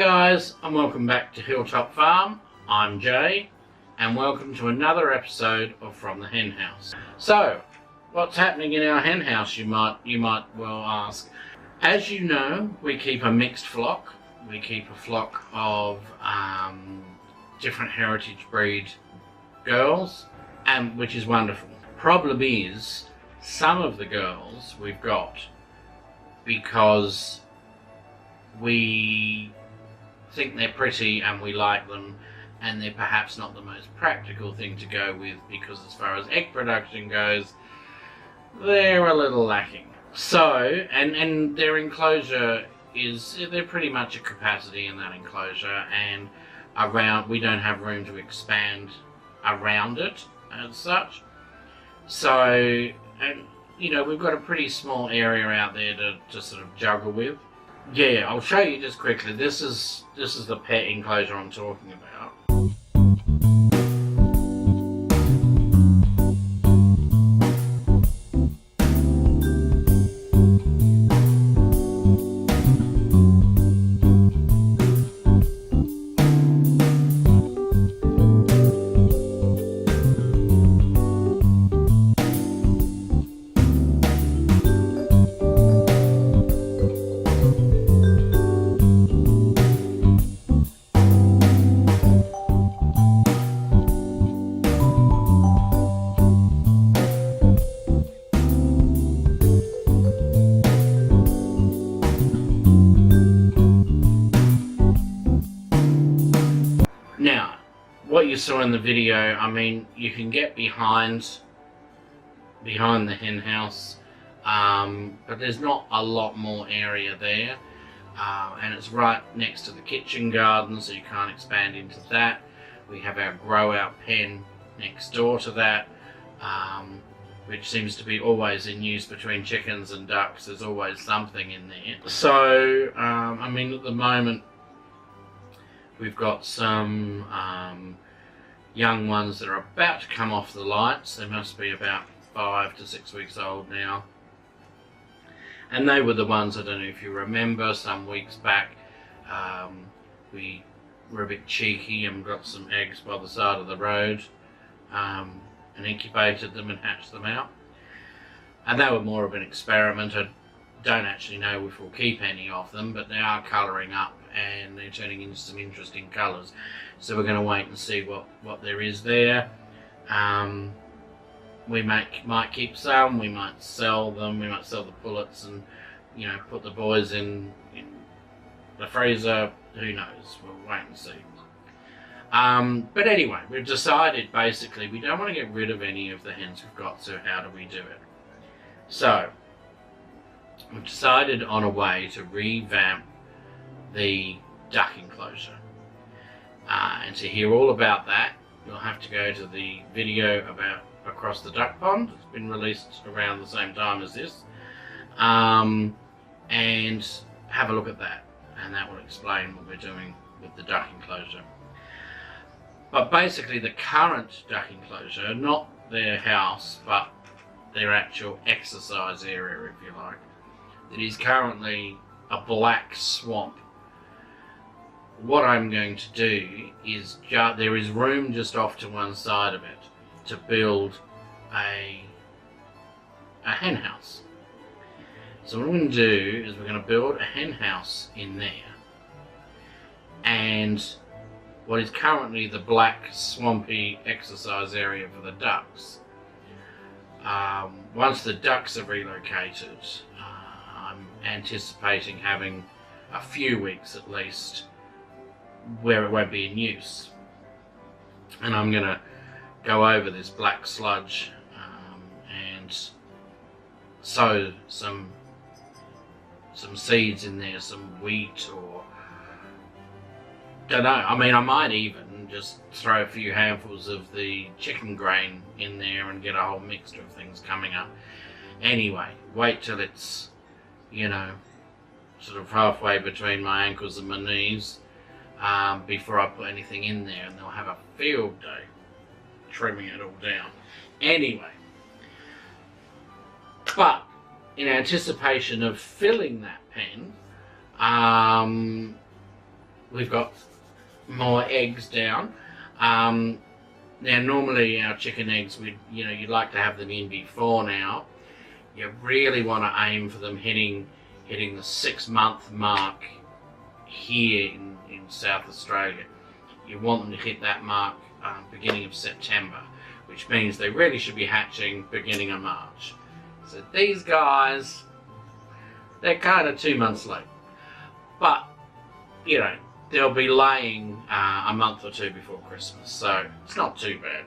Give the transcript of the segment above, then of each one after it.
guys, and welcome back to Hilltop Farm. I'm Jay, and welcome to another episode of From the Hen House. So, what's happening in our hen house, you might well ask. As you know, we keep a mixed flock. We keep a flock of different heritage breed girls, and which is wonderful. Problem is, some of the girls we've got because we think they're pretty and we like them, and they're perhaps not the most practical thing to go with because as far as egg production goes, they're a little lacking. So, and their enclosure they're pretty much a capacity in that enclosure, and we don't have room to expand around it as such. So, and you know, we've got a pretty small area out there to sort of juggle with. Yeah, I'll show you just quickly. This is the pet enclosure I'm talking about. Now, what you saw in the video, I mean, you can get behind the hen house, but there's not a lot more area there, and it's right next to the kitchen garden, so you can't expand into that. We have our grow out pen next door to that, which seems to be always in use between chickens and ducks. There's always something in there. So, I mean, at the moment, we've got some young ones that are about to come off the lights. They must be about 5 to 6 weeks old now. And they were the ones, I don't know if you remember, some weeks back, we were a bit cheeky and got some eggs by the side of the road, and incubated them and hatched them out. And they were more of an experiment. I don't actually know if we'll keep any of them, but they are colouring up and they're turning into some interesting colours, so we're going to wait and see what there is there. We might keep some, we might sell them, we might sell the pullets and, you know, put the boys in the freezer. Who knows, we'll wait and see. But anyway, we've decided basically we don't want to get rid of any of the hens we've got, so how do we do it? So we've decided on a way to revamp the duck enclosure, and to hear all about that, you'll have to go to the video about Across the Duck Pond. It's been released around the same time as this, and have a look at that, and that will explain what we're doing with the duck enclosure. But basically the current duck enclosure, not their house but their actual exercise area, if you like, it is currently a black swamp. What I'm going to do is, there is room just off to one side of it to build a hen house. So what I'm going to do is we're going to build a hen house in there, and what is currently the black swampy exercise area for the ducks. Once the ducks are relocated, I'm anticipating having a few weeks at least where it won't be in use, and I'm going to go over this black sludge and sow some seeds in there, some wheat, or don't know, I mean, I might even just throw a few handfuls of the chicken grain in there and get a whole mixture of things coming up. Anyway, wait till it's, you know, sort of halfway between my ankles and my knees before I put anything in there, and they'll have a field day trimming it all down. Anyway, but in anticipation of filling that pen, we've got more eggs down. Now normally our chicken eggs, you'd like to have them in before now. You really want to aim for them hitting the 6-month mark here in South Australia. You want them to hit that mark beginning of September, which means they really should be hatching beginning of March. So these guys, they're kind of 2 months late, but you know, they'll be laying a month or two before Christmas, so it's not too bad.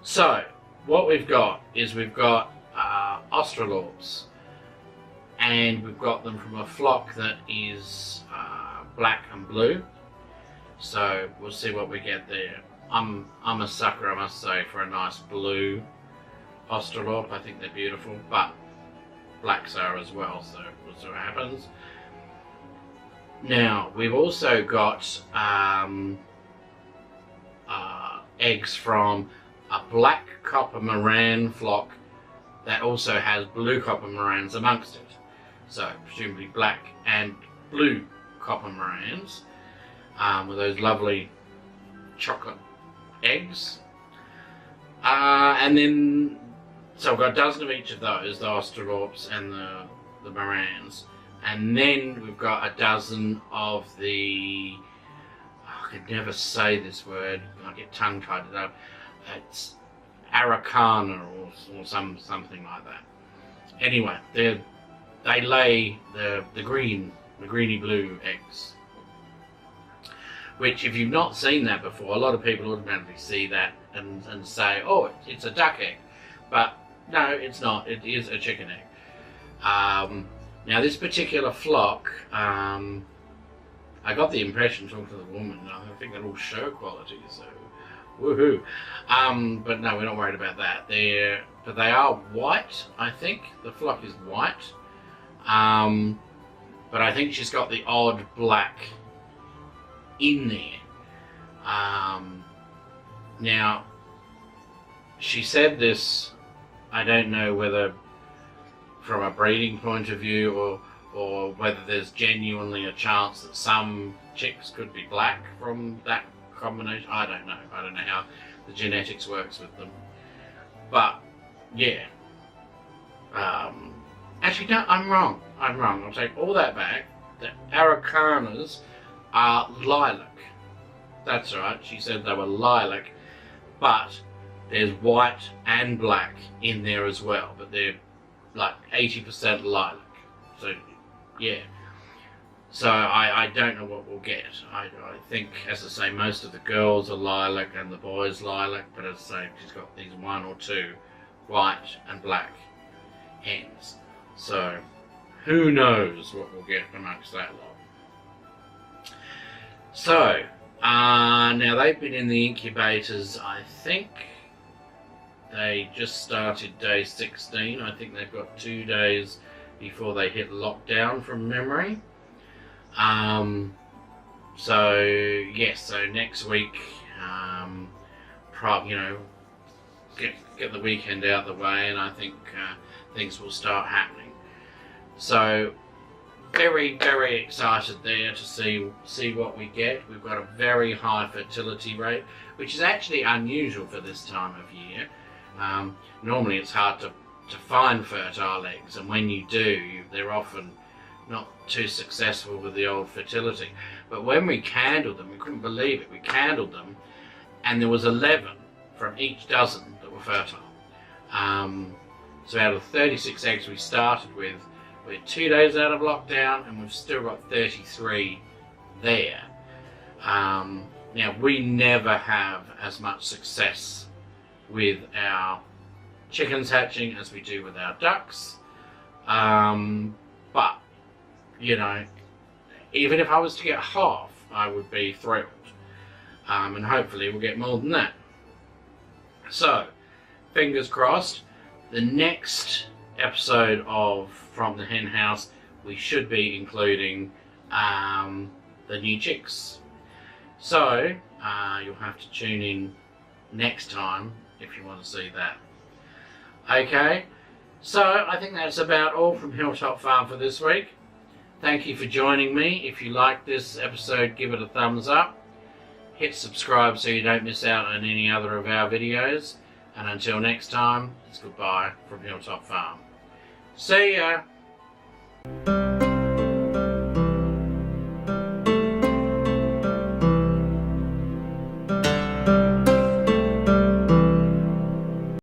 So what we've got is we've got Australorps, and we've got them from a flock that is black and blue. So we'll see what we get there. I'm a sucker, I must say, for a nice blue Australorp. I think they're beautiful, but blacks are as well, so we'll see what happens. Now we've also got eggs from a black copper moran flock that also has blue copper morans amongst it. So presumably black and blue copper morans with those lovely chocolate eggs. And then, so I've got a dozen of each of those, the Australorps and the morans. And then we've got a dozen of the, I could never say this word, I get tongue-tied it up. It's Araucana or something like that. Anyway, they lay the greeny blue eggs, which if you've not seen that before, a lot of people automatically see that and say, oh, it's a duck egg. But no, it's not. It is a chicken egg. Now this particular flock, I got the impression talking to the woman, I think they're all show quality, so woohoo. But no, we're not worried about that. But they are white, I think. The flock is white. But I think she's got the odd black in there. Now, she said this, I don't know whether from a breeding point of view or whether there's genuinely a chance that some chicks could be black from that combination. I don't know. I don't know how the genetics works with them. But, yeah. Actually, no, I'm wrong. I'll take all that back. The Araucanas are lilac. That's right. She said they were lilac. But there's white and black in there as well. But they're like 80% lilac. So, yeah. So I don't know what we'll get. I think, as I say, most of the girls are lilac and the boys lilac. But as I say, she's got these 1 or 2 white and black hens. So, who knows what we'll get amongst that lot. So, now they've been in the incubators, I think they just started day 16. I think they've got 2 days before they hit lockdown from memory. So, yes, so next week, you know, get the weekend out of the way, and I think things will start happening. So very, very excited there to see what we get. We've got a very high fertility rate, which is actually unusual for this time of year. Normally it's hard to find fertile eggs, and when you do, they're often not too successful with the old fertility. But when we candled them, we couldn't believe it, we candled them, and there was 11 from each dozen that were fertile. So out of 36 eggs we started with, we're 2 days out of lockdown and we've still got 33 there. Now we never have as much success with our chickens hatching as we do with our ducks. But, you know, even if I was to get half, I would be thrilled. And hopefully we'll get more than that. So, fingers crossed, the next episode of From the Hen House, we should be including the new chicks. So, you'll have to tune in next time if you want to see that. Okay, so I think that's about all from Hilltop Farm for this week. Thank you for joining me. If you like this episode, give it a thumbs up. Hit subscribe so you don't miss out on any other of our videos. And until next time, it's goodbye from Hilltop Farm. See ya!